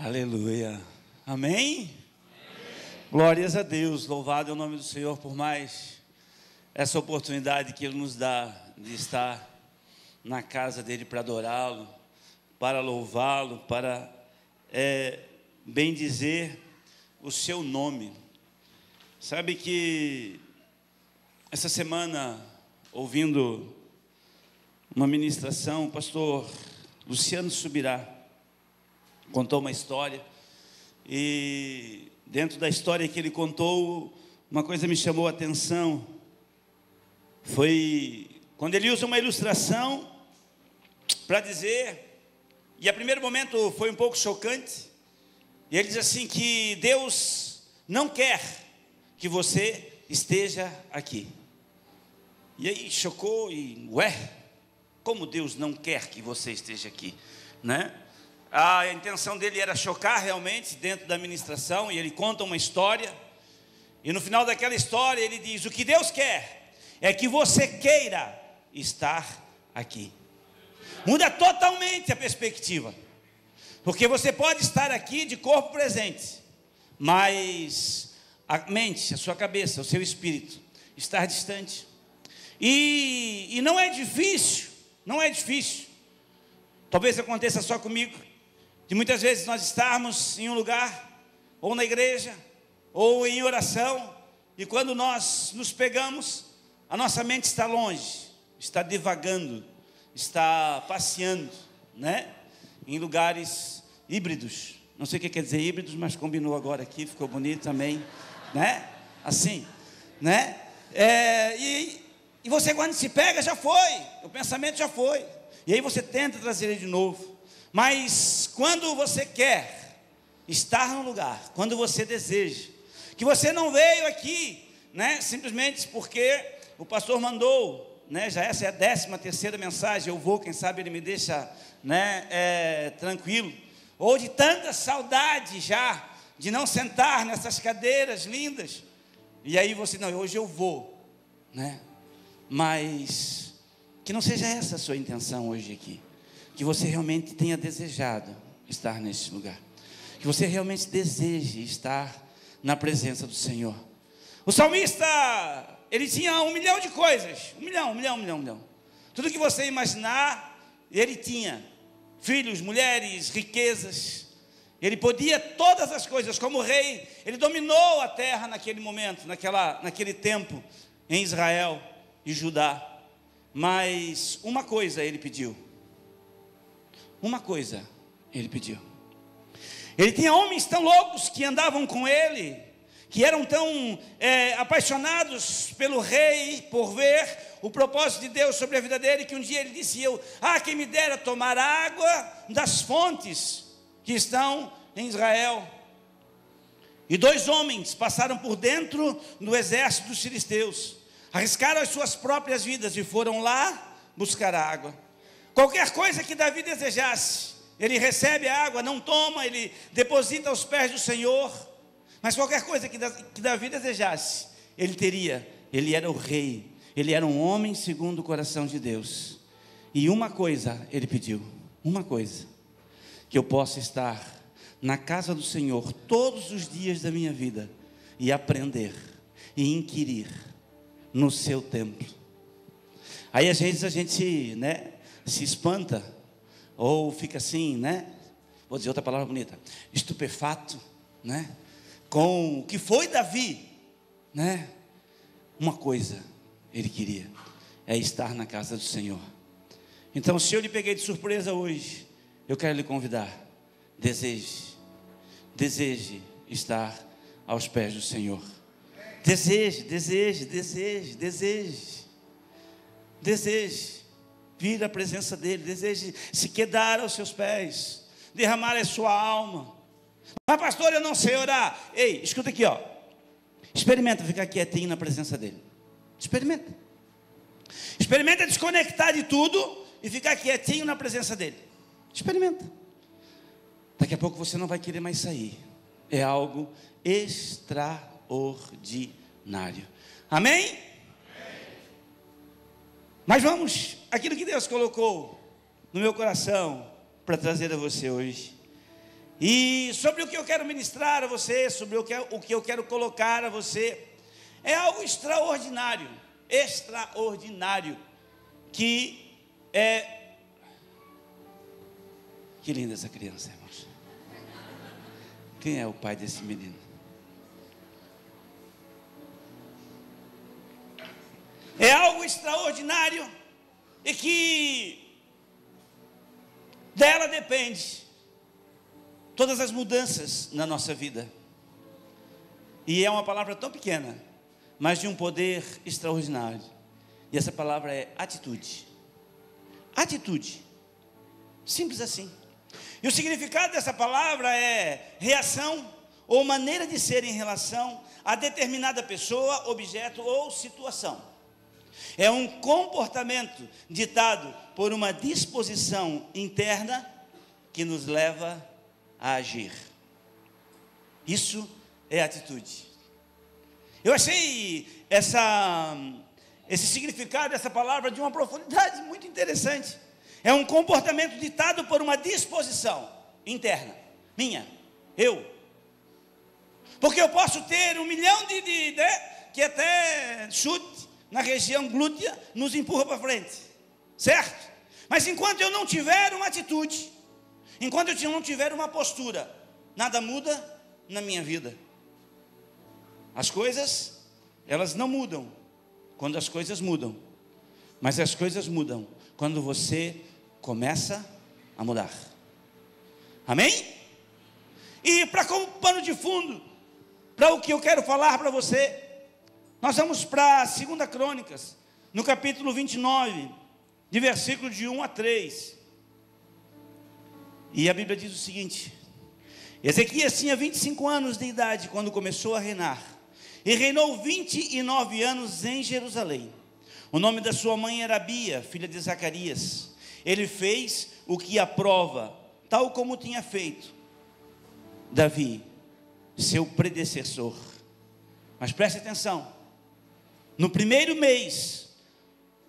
Aleluia. Amém? Glórias a Deus. Louvado é o nome do Senhor por mais essa oportunidade que Ele nos dá de estar na casa dEle para adorá-lo, para louvá-lo, para bendizer o seu nome. Sabe que essa semana, ouvindo uma ministração, o pastor Luciano Subirá contou uma história, e dentro da história que ele contou, uma coisa me chamou a atenção. Foi quando ele usa uma ilustração para dizer, e a primeiro momento foi um pouco chocante, e ele diz assim que Deus não quer que você esteja aqui. E aí chocou, e como Deus não quer que você esteja aqui, né? A intenção dele era chocar realmente dentro da ministração, e ele conta uma história, e no final daquela história ele diz: o que Deus quer é que você queira estar aqui. Muda totalmente a perspectiva, porque você pode estar aqui de corpo presente, mas a mente, a sua cabeça, o seu espírito estar distante. E não é difícil, talvez aconteça só comigo, de muitas vezes nós estarmos em um lugar, ou na igreja, ou em oração, e quando nós nos pegamos, a nossa mente está longe, está divagando, está passeando, né? Em lugares híbridos. Não sei o que quer dizer híbridos, mas combinou agora aqui, ficou bonito também, né? Assim, né? E você, quando se pega, já foi, o pensamento já foi, e aí você tenta trazer ele de novo. Mas quando você quer estar no lugar, quando você deseja, que você não veio aqui, né, simplesmente porque o pastor mandou, né, já essa é a 13ª mensagem, eu vou, quem sabe ele me deixa, né, tranquilo, ou de tanta saudade já, de não sentar nessas cadeiras lindas, e aí você, não, hoje eu vou, né, mas que não seja essa a sua intenção hoje aqui, que você realmente tenha desejado estar nesse lugar, que você realmente deseje estar na presença do Senhor. O salmista, ele tinha 1 milhão de coisas, 1 milhão, tudo que você imaginar, ele tinha, filhos, mulheres, riquezas, ele podia todas as coisas, como rei, ele dominou a terra naquele momento, naquele tempo, em Israel e Judá, mas uma coisa ele pediu. Ele tinha homens tão loucos que andavam com ele, que eram tão apaixonados pelo rei, por ver o propósito de Deus sobre a vida dele, que um dia ele disse: quem me dera tomar água das fontes que estão em Israel. E 2 homens passaram por dentro do exército dos filisteus, arriscaram as suas próprias vidas e foram lá buscar água. Qualquer coisa que Davi desejasse, ele recebe a água, não toma, ele deposita aos pés do Senhor. Mas qualquer coisa que Davi desejasse, ele teria. Ele era o rei, ele era um homem segundo o coração de Deus. E uma coisa ele pediu, uma coisa: que eu possa estar na casa do Senhor todos os dias da minha vida, e aprender, e inquirir no seu templo. Aí às vezes a gente, né, se espanta, ou fica assim, né, vou dizer outra palavra bonita, estupefato, né, com o que foi Davi, né. Uma coisa ele queria, é estar na casa do Senhor. Então, se eu lhe peguei de surpresa hoje, eu quero lhe convidar, deseje estar aos pés do Senhor. Deseje vir à presença dele, deseje se quedar aos seus pés, derramar a sua alma. Mas pastor, eu não sei orar. Ei, escuta aqui, experimenta ficar quietinho na presença dele. Experimenta desconectar de tudo e ficar quietinho na presença dele. Experimenta. Daqui a pouco você não vai querer mais sair. É algo extraordinário. Amém? Mas vamos, aquilo que Deus colocou no meu coração para trazer a você hoje. E sobre o que eu quero ministrar a você, sobre o que eu quero colocar a você, é algo extraordinário, que é... Que linda essa criança, irmãos. Quem é o pai desse menino? É algo extraordinário e que dela depende todas as mudanças na nossa vida. E é uma palavra tão pequena, mas de um poder extraordinário. E essa palavra é atitude. Atitude. Simples assim. E o significado dessa palavra é reação ou maneira de ser em relação a determinada pessoa, objeto ou situação. É um comportamento ditado por uma disposição interna que nos leva a agir. Isso é atitude. Eu achei esse significado dessa palavra de uma profundidade muito interessante. É um comportamento ditado por uma disposição interna, minha, eu. Porque eu posso ter 1 milhão que até chute na região glútea nos empurra para frente, certo? Mas enquanto eu não tiver uma atitude, enquanto eu não tiver uma postura, nada muda na minha vida. As coisas, elas não mudam quando as coisas mudam, mas as coisas mudam quando você começa a mudar. Amém? E para como pano de fundo, para o que eu quero falar para você, nós vamos para 2 Crônicas, no capítulo 29, de versículo de 1 a 3. E a Bíblia diz o seguinte: Ezequias tinha 25 anos de idade quando começou a reinar, e reinou 29 anos em Jerusalém. O nome da sua mãe era Abia, filha de Zacarias. Ele fez o que aprova, tal como tinha feito Davi, seu predecessor. Mas preste atenção, no primeiro mês,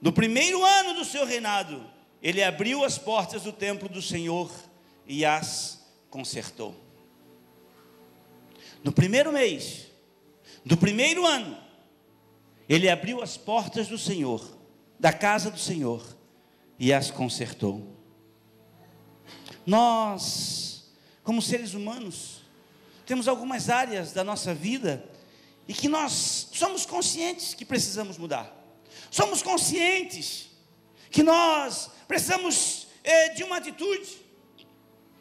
no primeiro ano do seu reinado, ele abriu as portas do templo do Senhor e as consertou. No primeiro mês do primeiro ano, ele abriu as portas do Senhor, da casa do Senhor, e as consertou. Nós, como seres humanos, temos algumas áreas da nossa vida e que nós somos conscientes que precisamos mudar. Somos conscientes que nós precisamos de uma atitude,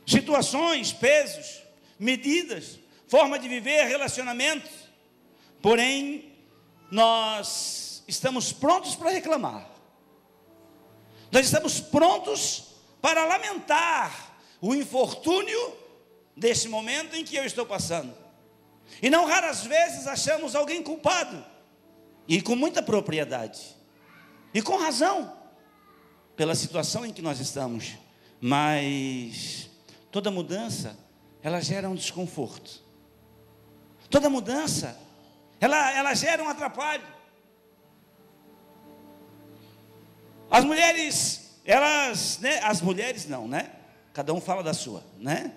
situações, pesos, medidas, forma de viver, relacionamentos. Porém, nós estamos prontos para reclamar. Nós estamos prontos para lamentar o infortúnio desse momento em que eu estou passando. E não raras vezes achamos alguém culpado, e com muita propriedade, e com razão, pela situação em que nós estamos. Mas toda mudança, ela gera um desconforto. Toda mudança, ela gera um atrapalho. As mulheres, elas, né? As mulheres não, né? Cada um fala da sua, né?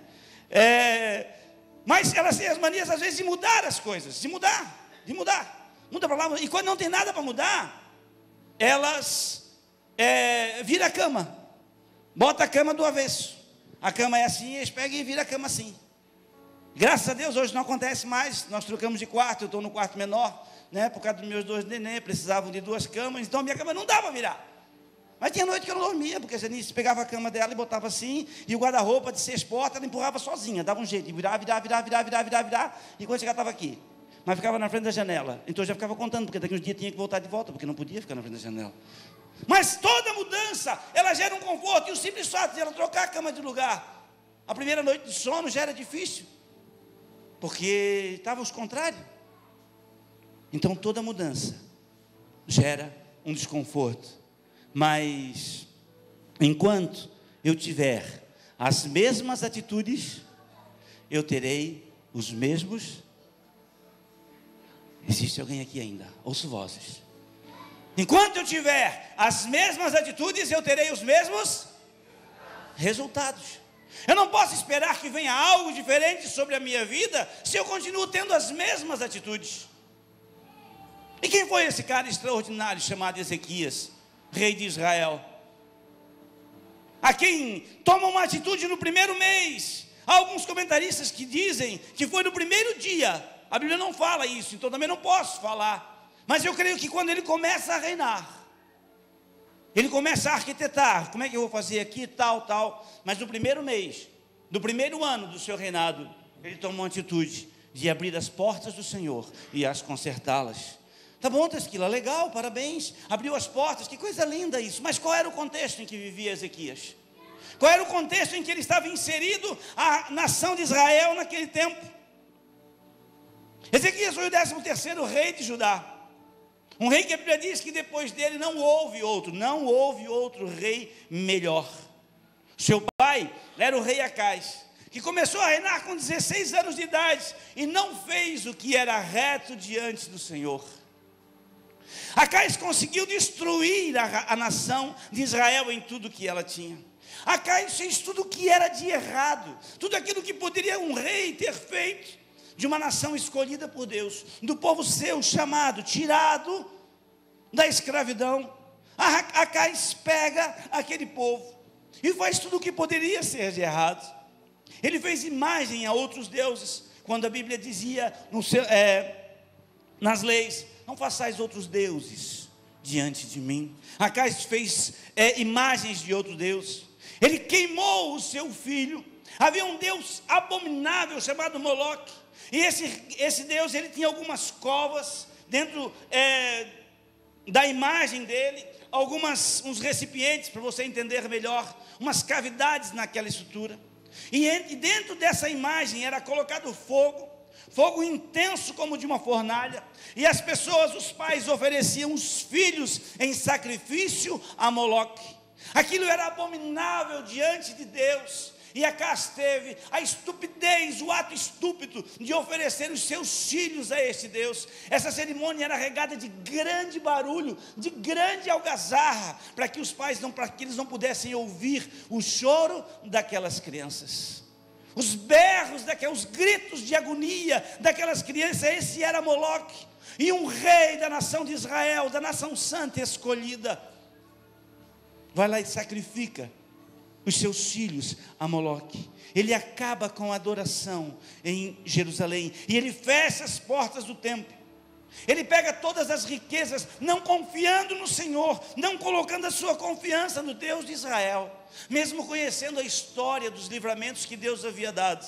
Mas elas têm as manias, às vezes, de mudar as coisas, de mudar. Muda para lá, e quando não tem nada para mudar, elas viram a cama, bota a cama do avesso. A cama é assim, eles pegam e viram a cama assim. Graças a Deus, hoje não acontece mais, nós trocamos de quarto, eu estou no quarto menor, né? Por causa dos meus 2 neném, precisavam de 2 camas, então a minha cama não dava para virar. Mas tinha noite que eu não dormia, porque a Janice pegava a cama dela e botava assim, e o guarda-roupa de 6 portas, ela empurrava sozinha, dava um jeito de virar, e quando chegava estava aqui. Mas ficava na frente da janela. Então eu já ficava contando, porque daqui uns dias tinha que voltar de volta, porque não podia ficar na frente da janela. Mas toda mudança, ela gera um conforto, e o simples fato de ela trocar a cama de lugar, a primeira noite de sono já era difícil, porque estava os contrários. Então toda mudança gera um desconforto. Mas enquanto eu tiver as mesmas atitudes, eu terei os mesmos. Existe alguém aqui ainda? Ouço vozes. Enquanto eu tiver as mesmas atitudes, eu terei os mesmos resultados. Eu não posso esperar que venha algo diferente sobre a minha vida se eu continuo tendo as mesmas atitudes. E quem foi esse cara extraordinário chamado Ezequias, rei de Israel? A quem toma uma atitude no primeiro mês. Há alguns comentaristas que dizem que foi no primeiro dia. A Bíblia não fala isso, então também não posso falar. Mas eu creio que quando ele começa a reinar, ele começa a arquitetar, como é que eu vou fazer aqui, tal. Mas no primeiro mês, do primeiro ano do seu reinado, ele tomou uma atitude de abrir as portas do Senhor e as consertá-las. Tá bom, Tesquila, legal, parabéns, abriu as portas, que coisa linda isso. Mas qual era o contexto em que vivia Ezequias? Qual era o contexto em que ele estava inserido, a nação de Israel naquele tempo? Ezequias foi o 13º rei de Judá. Um rei que a Bíblia diz que depois dele não houve outro rei melhor. Seu pai era o rei Acais, que começou a reinar com 16 anos de idade e não fez o que era reto diante do Senhor. Acais conseguiu destruir a nação de Israel em tudo que ela tinha. Acais fez tudo o que era de errado, tudo aquilo que poderia um rei ter feito, de uma nação escolhida por Deus, do povo seu, chamado, tirado da escravidão. Acais pega aquele povo e faz tudo o que poderia ser de errado. Ele fez imagem a outros deuses, quando a Bíblia dizia nas leis: não façais outros deuses diante de mim. Acais fez imagens de outro Deus. Ele queimou o seu filho. Havia um Deus abominável chamado Moloque. E esse Deus, ele tinha algumas covas dentro da imagem dele, uns recipientes, para você entender melhor, umas cavidades naquela estrutura. E dentro dessa imagem era colocado fogo intenso como de uma fornalha. E as pessoas, os pais, ofereciam os filhos em sacrifício a Moloque. Aquilo era abominável diante de Deus. E Acais teve a estupidez, o ato estúpido de oferecer os seus filhos a este Deus. Essa cerimônia era regada de grande barulho, de grande algazarra, para que eles não pudessem ouvir o choro daquelas crianças, os berros, os gritos de agonia daquelas crianças. Esse era Moloque. E um rei da nação de Israel, da nação santa escolhida, vai lá e sacrifica os seus filhos a Moloque. Ele acaba com a adoração em Jerusalém, e ele fecha as portas do templo. Ele pega todas as riquezas, não confiando no Senhor, não colocando a sua confiança no Deus de Israel, mesmo conhecendo a história dos livramentos que Deus havia dado.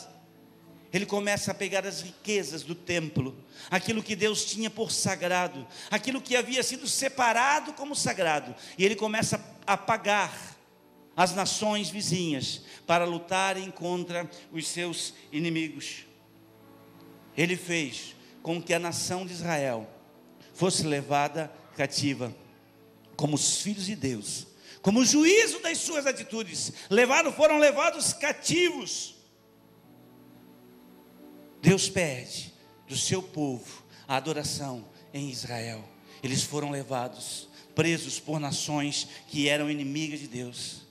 Ele começa a pegar as riquezas do templo, aquilo que Deus tinha por sagrado, aquilo que havia sido separado como sagrado, e ele começa a pagar as nações vizinhas para lutarem contra os seus inimigos. Ele fez com que a nação de Israel fosse levada cativa, como os filhos de Deus, como juízo das suas atitudes, foram levados cativos. Deus pede do seu povo a adoração em Israel. Eles foram levados, presos por nações que eram inimigas de Deus.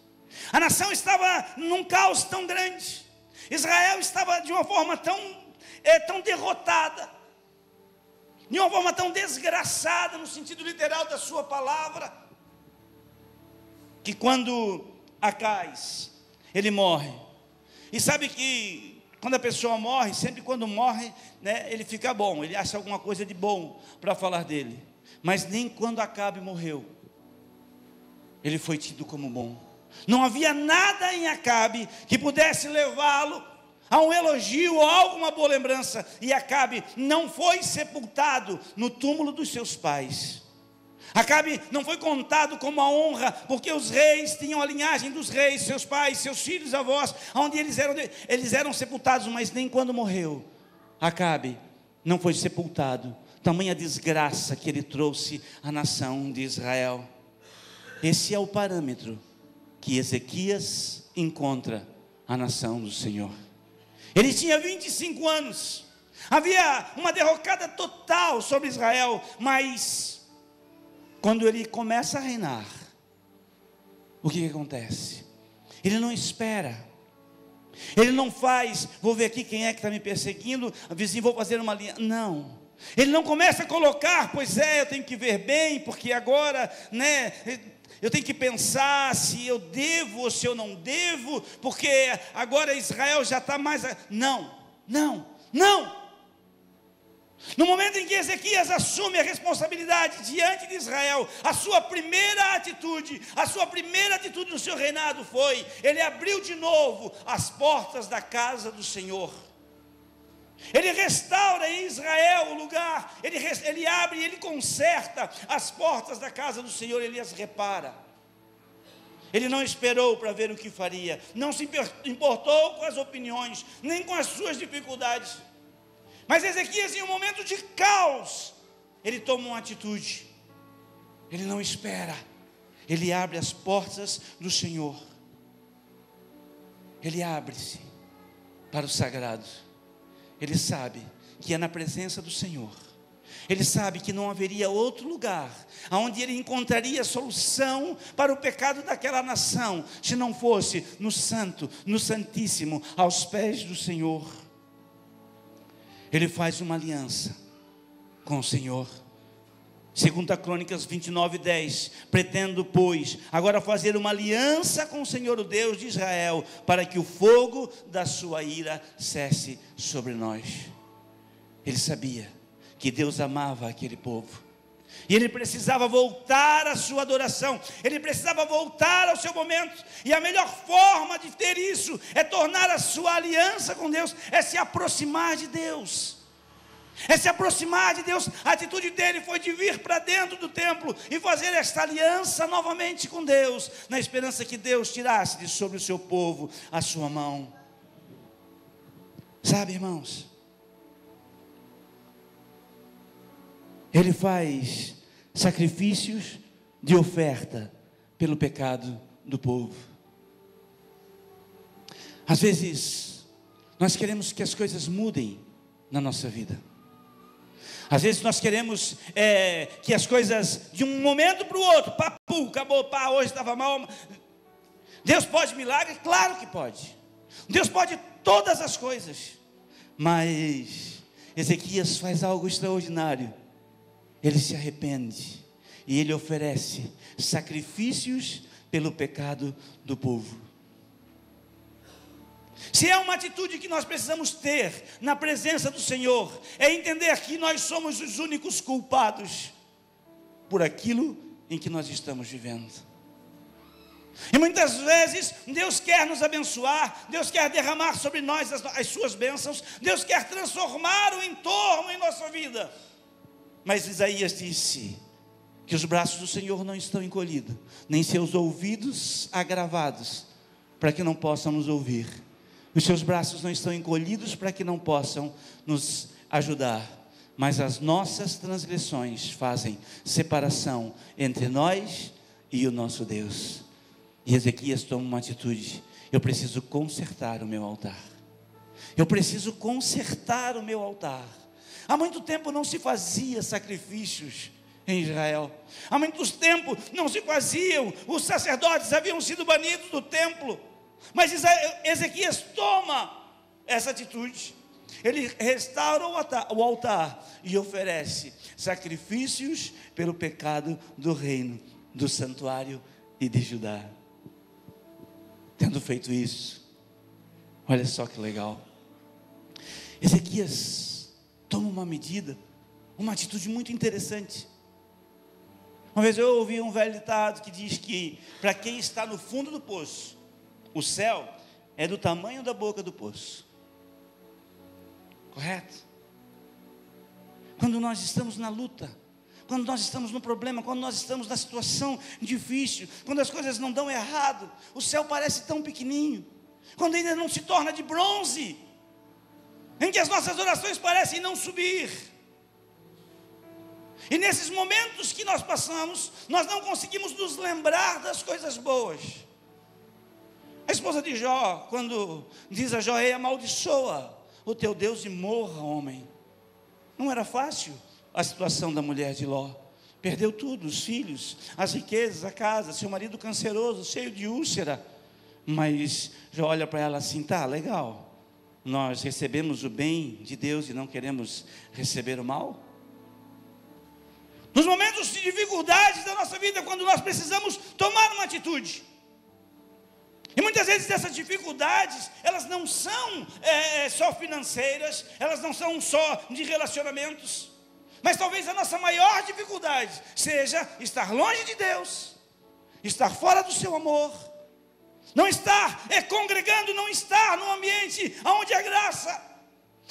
A nação estava num caos tão grande. Israel estava de uma forma tão derrotada, de uma forma tão desgraçada, no sentido literal da sua palavra, que quando Acais, ele morre, e sabe que quando a pessoa morre, sempre quando morre, né, ele fica bom, ele acha alguma coisa de bom para falar dele, mas nem quando Acabe morreu, ele foi tido como bom. Não havia nada em Acabe que pudesse levá-lo a um elogio ou a alguma boa lembrança. E Acabe não foi sepultado no túmulo dos seus pais. Acabe não foi contado como a honra, porque os reis tinham a linhagem dos reis, seus pais, seus filhos, avós, onde eles eram sepultados, mas nem quando morreu, Acabe não foi sepultado. Tamanha desgraça que ele trouxe à nação de Israel. Esse é o parâmetro que Ezequias encontra a nação do Senhor. Ele tinha 25 anos, havia uma derrocada total sobre Israel, mas quando ele começa a reinar, o que acontece? Ele não espera Ele não faz, vou ver aqui quem é que está me perseguindo, vizinho, vou fazer uma aliança. Não. Ele não começa a colocar, pois é, eu tenho que ver bem, porque agora, né, eu tenho que pensar se eu devo ou se eu não devo, porque agora Israel já está mais... Não. No momento em que Ezequias assume a responsabilidade diante de Israel, a sua primeira atitude no seu reinado foi, ele abriu de novo as portas da casa do Senhor. Ele restaura em Israel o lugar, ele abre, ele conserta as portas da casa do Senhor, ele as repara. Ele não esperou para ver o que faria, não se importou com as opiniões, nem com as suas dificuldades. Mas Ezequias, em um momento de caos, ele toma uma atitude. Ele não espera, ele abre as portas do Senhor. Ele abre-se para o sagrado. Ele sabe que é na presença do Senhor. Ele sabe que não haveria outro lugar onde ele encontraria solução para o pecado daquela nação, se não fosse no santo, no santíssimo, aos pés do Senhor. Ele faz uma aliança com o Senhor. 2 Crônicas 29:10. Pretendo, pois, agora fazer uma aliança com o Senhor, o Deus de Israel, para que o fogo da sua ira cesse sobre nós. Ele sabia que Deus amava aquele povo, e ele precisava voltar à sua adoração, ele precisava voltar ao seu momento, e a melhor forma de ter isso, é tornar a sua aliança com Deus, é se aproximar de Deus, A atitude dele foi de vir para dentro do templo, e fazer esta aliança novamente com Deus, na esperança que Deus tirasse de sobre o seu povo a sua mão. Sabe, irmãos, ele faz sacrifícios de oferta pelo pecado do povo. Às vezes, nós queremos que as coisas mudem na nossa vida. Às vezes nós queremos que as coisas, de um momento para o outro, acabou, hoje estava mal. Deus pode milagre? Claro que pode. Deus pode todas as coisas. Mas Ezequias faz algo extraordinário. Ele se arrepende e ele oferece sacrifícios pelo pecado do povo. Se é uma atitude que nós precisamos ter na presença do Senhor, é entender que nós somos os únicos culpados por aquilo em que nós estamos vivendo. E muitas vezes Deus quer nos abençoar, Deus quer derramar sobre nós as suas bênçãos, Deus quer transformar o entorno em nossa vida. Mas Isaías disse que os braços do Senhor não estão encolhidos, nem seus ouvidos agravados, para que não possam nos ouvir. Os seus braços não estão encolhidos para que não possam nos ajudar, mas as nossas transgressões fazem separação entre nós e o nosso Deus. E Ezequias toma uma atitude: eu preciso consertar o meu altar. Eu preciso consertar o meu altar. Há muito tempo não se fazia sacrifícios em Israel. Há muito tempo não se faziam, os sacerdotes haviam sido banidos do templo. Mas Ezequias toma essa atitude. Ele restaura o altar e oferece sacrifícios pelo pecado do reino, do santuário e de Judá. Tendo feito isso, olha só que legal, Ezequias toma uma medida, uma atitude muito interessante. Uma vez eu ouvi um velho ditado que diz que para quem está no fundo do poço, o céu é do tamanho da boca do poço. Correto? Quando nós estamos na luta, quando nós estamos no problema, quando nós estamos na situação difícil, quando as coisas não dão errado, o céu parece tão pequenininho, quando ainda não se torna de bronze, em que as nossas orações parecem não subir. E nesses momentos que nós passamos, nós não conseguimos nos lembrar das coisas boas. A esposa de Jó, quando diz a Jó: ei, amaldiçoa o teu Deus e morra, homem. Não era fácil a situação da mulher de Ló. Perdeu tudo, os filhos, as riquezas, a casa, seu marido canceroso, cheio de úlcera. mas já olha para ela assim: tá, legal, nós recebemos o bem de Deus e não queremos receber o mal? Nos momentos de dificuldades da nossa vida, quando nós precisamos tomar uma atitude, e muitas vezes essas dificuldades, elas não são só financeiras, elas não são só de relacionamentos, mas talvez a nossa maior dificuldade seja estar longe de Deus, estar fora do seu amor, não estar congregando, não estar num ambiente onde há graça,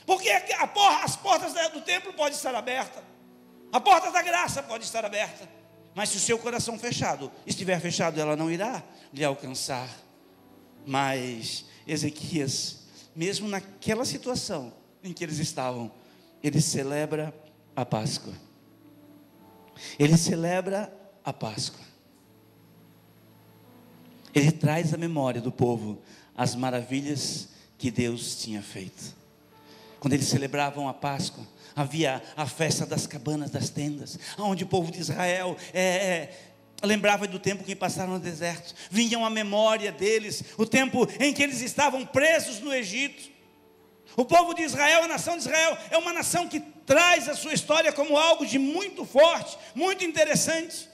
porque as portas do templo podem estar abertas, a porta da graça pode estar aberta, mas se o seu coração estiver fechado, ela não irá lhe alcançar. Mas Ezequias, mesmo naquela situação em que eles estavam, ele celebra a Páscoa. Ele celebra a Páscoa. Ele traz à memória do povo as maravilhas que Deus tinha feito. Quando eles celebravam a Páscoa, havia a festa das cabanas das tendas, onde o povo de Israel lembrava do tempo que passaram no deserto. Vinham à memória deles o tempo em que eles estavam presos no Egito. O povo de Israel, a nação de Israel, é uma nação que traz a sua história como algo de muito forte, muito interessante.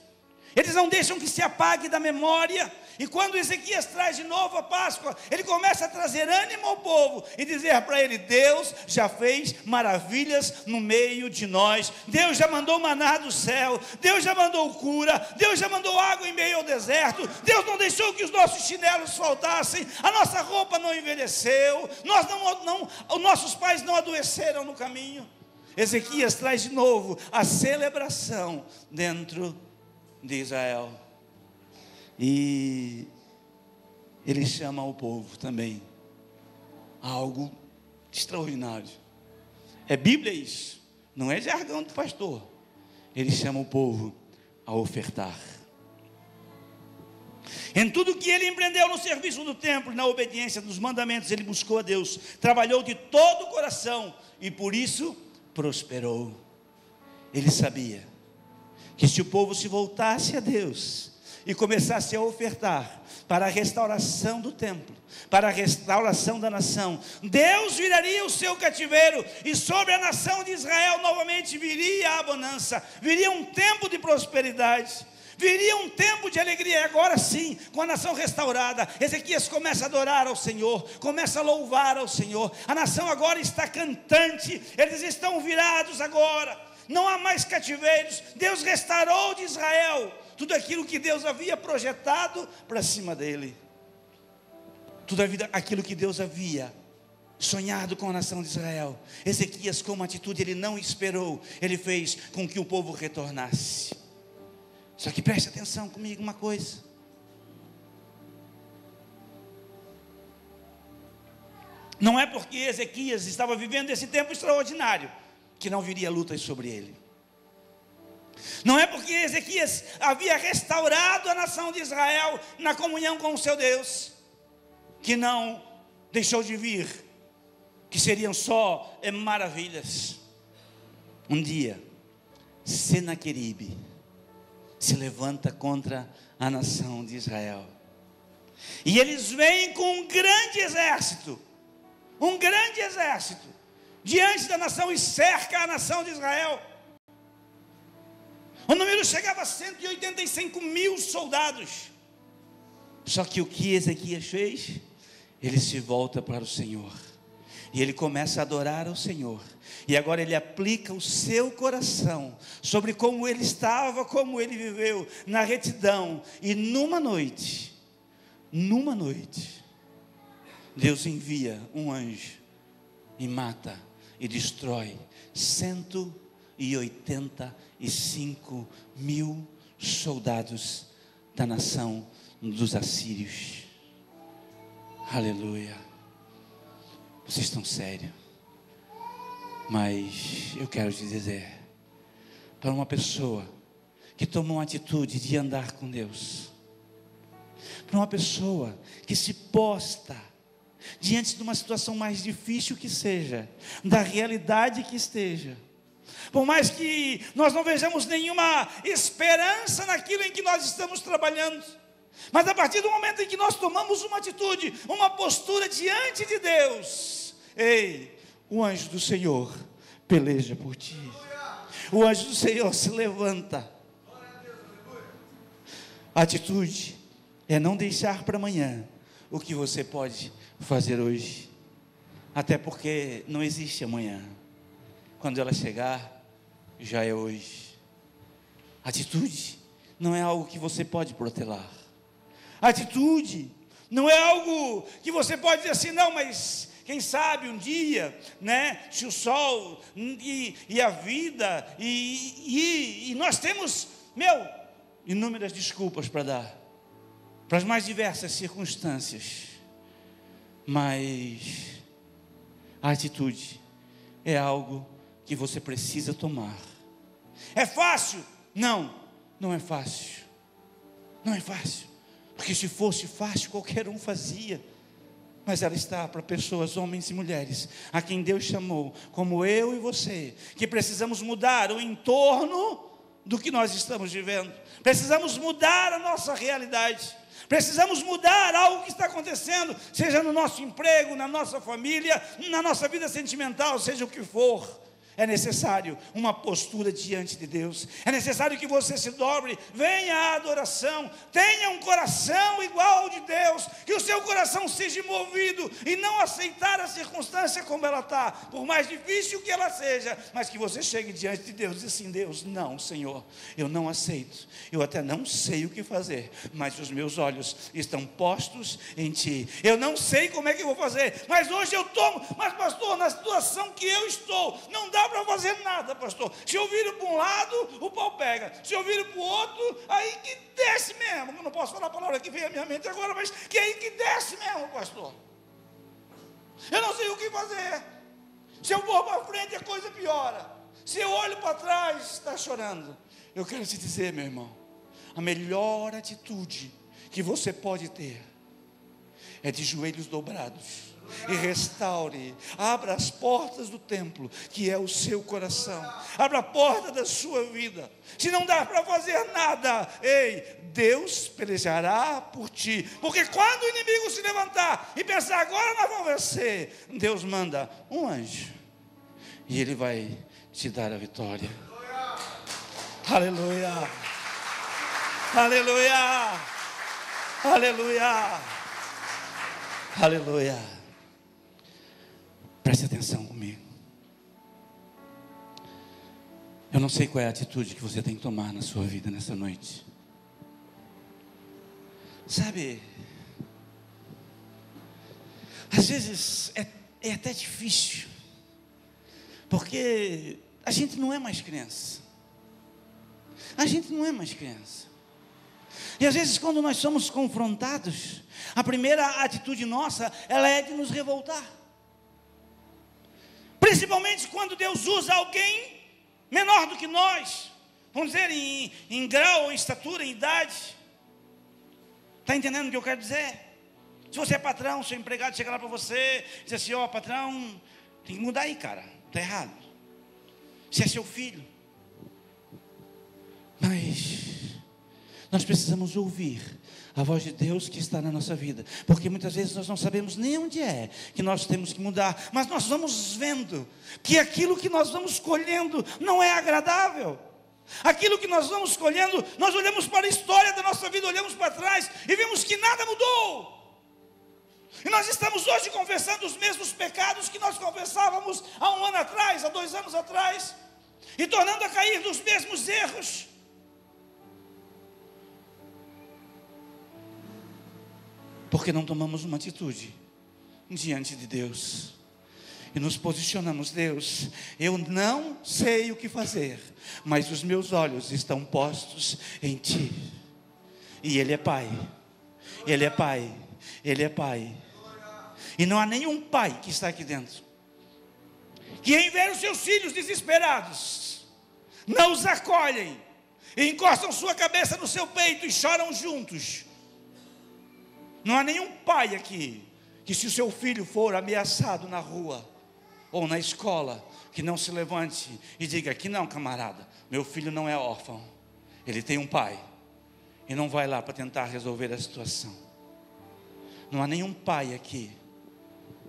Eles não deixam que se apague da memória. E quando Ezequias traz de novo a Páscoa, ele começa a trazer ânimo ao povo e dizer para ele: Deus já fez maravilhas no meio de nós. Deus já mandou maná do céu, Deus já mandou cura, Deus já mandou água em meio ao deserto, Deus não deixou que os nossos chinelos faltassem, a nossa roupa não envelheceu, os nossos pais não adoeceram no caminho. Ezequias traz de novo a celebração dentro de Israel. E ele chama o povo também a algo extraordinário. É Bíblia isso, não é jargão do pastor. Ele chama o povo a ofertar. Em tudo que ele empreendeu no serviço do templo, na obediência dos mandamentos, ele buscou a Deus, trabalhou de todo o coração e por isso prosperou. Ele sabia que se o povo se voltasse a Deus e começasse a ofertar para a restauração do templo, para a restauração da nação, Deus viraria o seu cativeiro, e sobre a nação de Israel novamente viria a bonança, viria um tempo de prosperidade, viria um tempo de alegria. E agora sim, com a nação restaurada, Ezequias começa a adorar ao Senhor, começa a louvar ao Senhor. A nação agora está cantante, eles estão virados agora, não há mais cativeiros. Deus restaurou de Israel tudo aquilo que Deus havia projetado para cima dele, tudo aquilo que Deus havia sonhado com a nação de Israel. Ezequias, com uma atitude, ele não esperou, ele fez com que o povo retornasse. Só que preste atenção comigo uma coisa: não é porque Ezequias estava vivendo esse tempo extraordinário que não viria lutas sobre ele. Não é porque Ezequias havia restaurado a nação de Israel na comunhão com o seu Deus que não deixou de vir, que seriam só maravilhas. Um dia, Senaqueribe se levanta contra a nação de Israel, e eles vêm com um grande exército diante da nação, e cerca a nação de Israel. O número chegava a 185.000 soldados. Só que o que Ezequias fez? Ele se volta para o Senhor, e ele começa a adorar ao Senhor. E agora ele aplica o seu coração sobre como ele estava, como ele viveu na retidão. E numa noite, Deus envia um anjo e mata e destrói 185.000 soldados da nação dos assírios. Aleluia. Vocês estão sérios? Mas eu quero te dizer, para uma pessoa que toma uma atitude de andar com Deus, para uma pessoa que se posta diante de uma situação mais difícil que seja, da realidade que esteja, por mais que nós não vejamos nenhuma esperança naquilo em que nós estamos trabalhando, Mas a partir do momento em que nós tomamos uma atitude, uma postura diante de Deus, ei, o anjo do Senhor peleja por ti. O anjo do Senhor se levanta. A atitude é não deixar para amanhã o que você pode fazer hoje. Até porque não existe amanhã. Quando ela chegar, já é hoje. Atitude não é algo que você pode protelar. Atitude não é algo que você pode dizer assim, não, mas quem sabe um dia, né, se o sol e a vida, e nós temos, inúmeras desculpas para dar, para as mais diversas circunstâncias, mas a atitude é algo que você precisa tomar. É fácil? Não é fácil. Não é fácil, porque se fosse fácil, qualquer um fazia. Mas ela está para pessoas, homens e mulheres, a quem Deus chamou, como eu e você, que precisamos mudar o entorno do que nós estamos vivendo. Precisamos mudar a nossa realidade. Precisamos mudar algo que está acontecendo, seja no nosso emprego, na nossa família, na nossa vida sentimental, seja o que for. É necessário uma postura diante de Deus. É necessário que você se dobre, venha à adoração, tenha um coração igual ao de Deus, que o seu coração seja movido e não aceitar a circunstância como ela está, por mais difícil que ela seja, mas que você chegue diante de Deus e diz assim, Deus, não, Senhor, eu não aceito, eu até não sei o que fazer, mas os meus olhos estão postos em Ti. Eu não sei como é que eu vou fazer, mas hoje eu tomo, mas pastor, na situação que eu estou, não dá para fazer nada, pastor. Se eu viro para um lado, o pau pega. Se eu viro para o outro, aí que desce mesmo. Eu não posso falar a palavra que vem à minha mente agora, mas que aí que desce mesmo, pastor. Eu não sei o que fazer. Se eu vou para frente, a coisa piora. Se eu olho para trás, está chorando. Eu quero te dizer, meu irmão, a melhor atitude que você pode ter é de joelhos dobrados. E restaure, abra as portas do templo, que é o seu coração, abra a porta da sua vida. Se não dá para fazer nada, ei, Deus pelejará por ti, porque quando o inimigo se levantar e pensar, agora nós vamos vencer, Deus manda um anjo, e ele vai te dar a vitória. Aleluia, aleluia, aleluia, aleluia. Preste atenção comigo. Eu não sei qual é a atitude que você tem que tomar na sua vida nessa noite. Sabe, às vezes é até difícil, porque a gente não é mais criança. A gente não é mais criança. E às vezes quando nós somos confrontados, a primeira atitude nossa, ela é de nos revoltar. Principalmente quando Deus usa alguém menor do que nós, vamos dizer, em grau, em estatura, em idade. Está entendendo o que eu quero dizer? Se você é patrão, seu empregado chega lá para você, diz assim, ó, patrão, tem que mudar aí, cara, está errado. Se é seu filho. Mas nós precisamos ouvir a voz de Deus que está na nossa vida, porque muitas vezes nós não sabemos nem onde é que nós temos que mudar, mas nós vamos vendo que aquilo que nós vamos colhendo não é agradável. Aquilo que nós vamos colhendo, nós olhamos para a história da nossa vida, olhamos para trás e vemos que nada mudou. E nós estamos hoje confessando os mesmos pecados que nós confessávamos há 1 ano atrás, há 2 anos atrás, e tornando a cair nos mesmos erros. Porque não tomamos uma atitude diante de Deus e nos posicionamos, Deus, eu não sei o que fazer, mas os meus olhos estão postos em Ti. E Ele é Pai, Ele é Pai, Ele é Pai. E não há nenhum pai que está aqui dentro que, em ver os seus filhos desesperados, não os acolhem e encostam sua cabeça no seu peito e choram juntos. Não há nenhum pai aqui que, se o seu filho for ameaçado na rua ou na escola, que não se levante e diga que não, camarada, meu filho não é órfão, ele tem um pai, e não vai lá para tentar resolver a situação. Não há nenhum pai aqui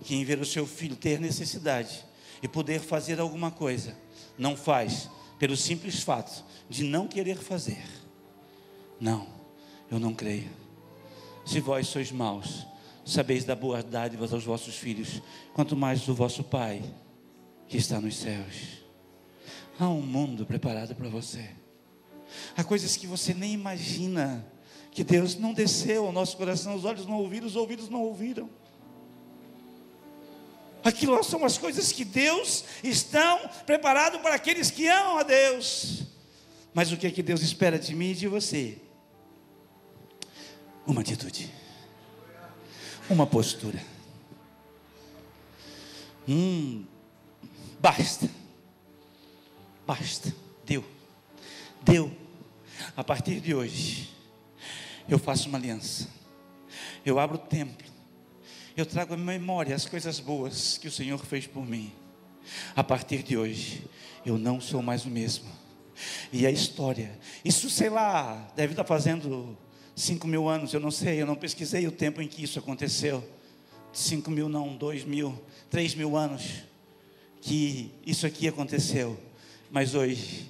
que, em ver o seu filho ter necessidade e poder fazer alguma coisa, não faz pelo simples fato de não querer fazer. Não, eu não creio. Se vós sois maus, sabeis dar boas dádivas aos vossos filhos, quanto mais do vosso Pai que está nos céus. Há um mundo preparado para você. Há coisas que você nem imagina, que Deus não desceu ao nosso coração, os olhos não ouviram, os ouvidos não ouviram. Aquilo são as coisas que Deus está preparado para aqueles que amam a Deus. Mas o que é que Deus espera de mim e de você? Uma atitude, uma postura. Basta, deu. A partir de hoje, eu faço uma aliança, eu abro o templo, eu trago à memória as coisas boas que o Senhor fez por mim. A partir de hoje, eu não sou mais o mesmo. E a história, isso sei lá, deve estar fazendo 5.000 anos, eu não sei, eu não pesquisei o tempo em que isso aconteceu. 5.000 não, 2.000, 3.000 anos que isso aqui aconteceu. Mas hoje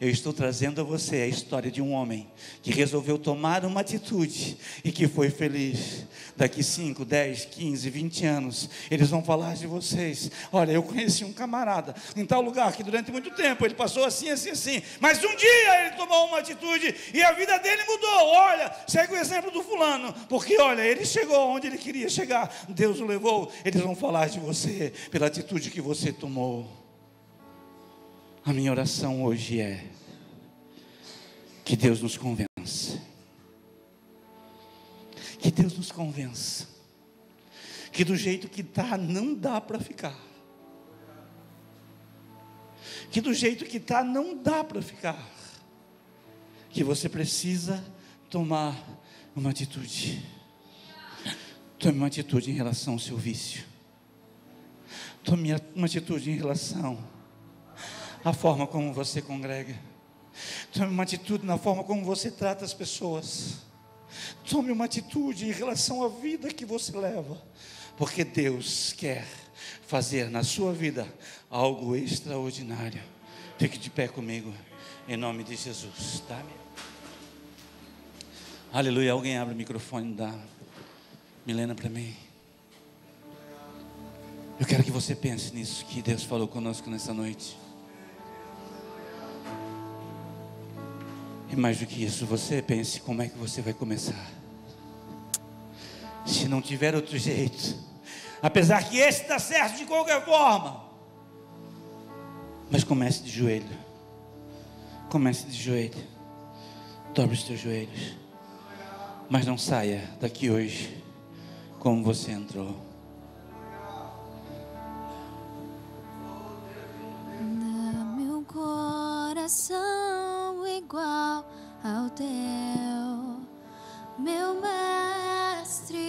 eu estou trazendo a você a história de um homem que resolveu tomar uma atitude e que foi feliz. Daqui 5, 10, 15, 20 anos, eles vão falar de vocês. Olha, eu conheci um camarada em tal lugar que durante muito tempo ele passou assim, assim, assim. Mas um dia ele tomou uma atitude e a vida dele mudou. Olha, segue o exemplo do fulano. Porque olha, ele chegou onde ele queria chegar. Deus o levou. Eles vão falar de você pela atitude que você tomou. A minha oração hoje é que Deus nos convença. Que Deus nos convença. Que do jeito que está, não dá para ficar. Que do jeito que está, não dá para ficar. Que você precisa tomar uma atitude. Tome uma atitude em relação ao seu vício. Tome uma atitude em relação a forma como você congrega. Tome uma atitude na forma como você trata as pessoas. Tome uma atitude em relação à vida que você leva. Porque Deus quer fazer na sua vida algo extraordinário. Fique de pé comigo, em nome de Jesus, tá? Aleluia. Alguém abre o microfone da Milena para mim. Eu quero que você pense nisso que Deus falou conosco nessa noite. E mais do que isso, você pense como é que você vai começar. Se não tiver outro jeito, apesar que esse está certo de qualquer forma, mas comece de joelho. Comece de joelho. Dobre os teus joelhos. Mas não saia daqui hoje como você entrou. Dá-me um coração igual ao teu, meu mestre.